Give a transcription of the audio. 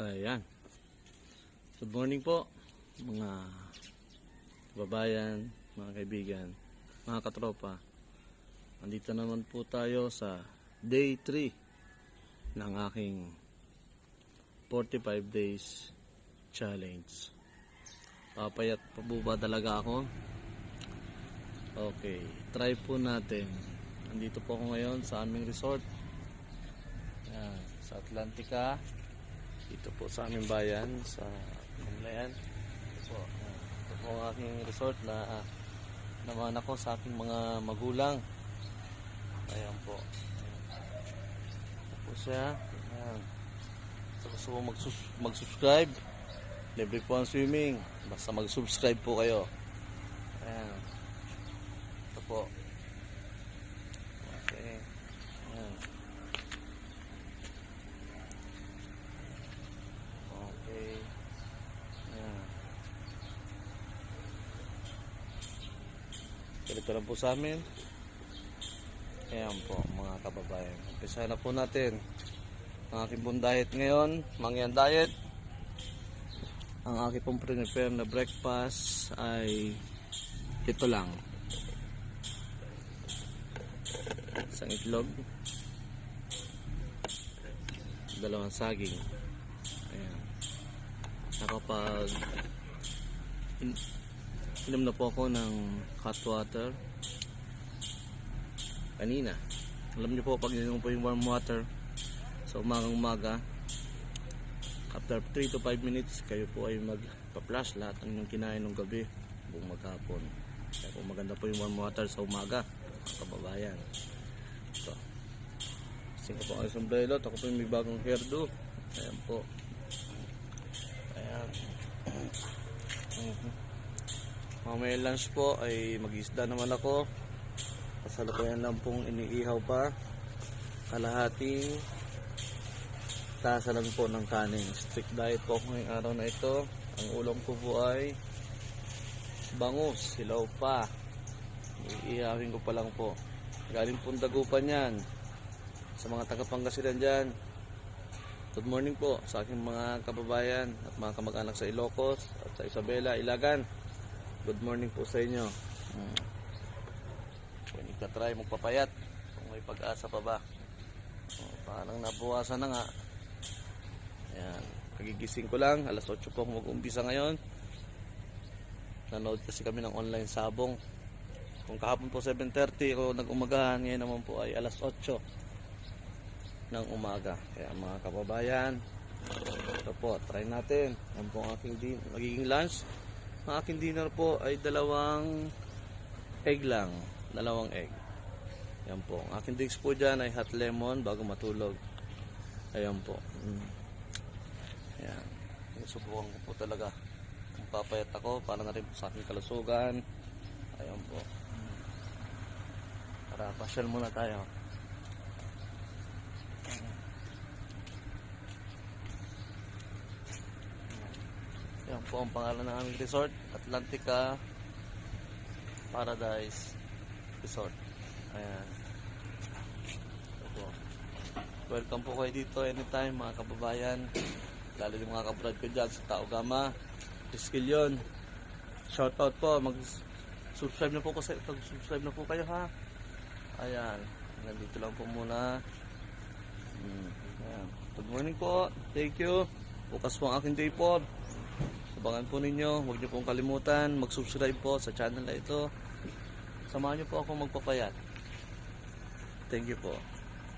Ayan. Good morning po mga kababayan, mga kaibigan, mga katropa. Andito naman po tayo sa day 3 ng aking 45 days challenge. Papayat pa po ba talaga ako? Okay, try po natin. Andito po ako ngayon sa aming resort. Ayan, sa Atlantica. Dito po sa aming bayan, sa Manlayan. Ito po ang aking resort na naman ako sa aking mga magulang. Ayan po. Ito po siya. Ayan. So, gusto mo mag-subscribe. Libre po ang swimming. Basta mag-subscribe po kayo. Ayan. Ito po. Okay. Ayan. Okay. Ayan. Ganito lang po sa amin. Ayan po mga kababayan. Umpisa na po natin ang aking pong diet ngayon. Mangyan diet. Ang aking pong prepare na breakfast ay ito lang. Isang itlog. Dalawang saging. Ayan. Nakapag inom na po ako ng hot water kanina. Alam niyo po, pag ininom po yung warm water sa umaga after 3 to 5 minutes kayo po ay magpa-flush lahat ng inyong kinain ng gabi buong maghapon. Kaya po maganda po yung warm water sa umaga, mga kababayan. Ito, singko po ang sombrero. Ako po yung may bagong hairdo. Ayan po. Ayan. Mamaya lunch po ay mag-isda naman ako. Kasalukuyan lang pong iniihaw pa. Kalahating tasa lang po ng kanin. Strict diet po ako ngayong araw na ito. Ang ulam ko po ay bangus, hilaw pa. Iihawin ko pa lang po. Galing pong Dagupan yan. Sa mga taga-Pangasinan dyan, good morning po sa aking mga kababayan at mga kamag-anak sa Ilocos at sa Isabela, Ilagan. Good morning po sa inyo. Kung ika-try magpapayat, kung may pag-asa pa ba. Parang nabuwasan na nga. Ayan, kagigising ko lang, alas 8 po ako mag-umpisa ngayon. Nanood kasi kami ng online sabong. Kung kahapon po 7:30 ako nag-umagahan, ngayon naman po ay alas 8 ng umaga. Kaya mga kababayan, ito po, try natin. Yan po ang aking magiging lunch. Ang aking dinner po ay dalawang egg lang. Dalawang egg. Yan po. Ang aking drinks po dyan ay hot lemon bago matulog. Ayan po. Ayan. Subukan ko po talaga. Kung papayat ako, para na rin po sa aking kalusugan. Ayan po. Tara, pasyal muna tayo. Yan po ang pangalan ng aming resort, Atlantica Paradise Resort. Ayan. Ito po. Welcome po kayo dito anytime mga kababayan. Lalo yung mga kabrad ko dyan sa Tao Gama, Iskilyon. Shoutout po. Mag-subscribe na po subscribe na po kayo ha. Ayan. Nandito lang po muna. Ayan. Good morning po. Thank you. Bukas po ang aking day po. Abangan po ninyo, huwag niyo pong kalimutan mag-subscribe po sa channel na ito. Samahan niyo po ako magpapayat. Thank you po.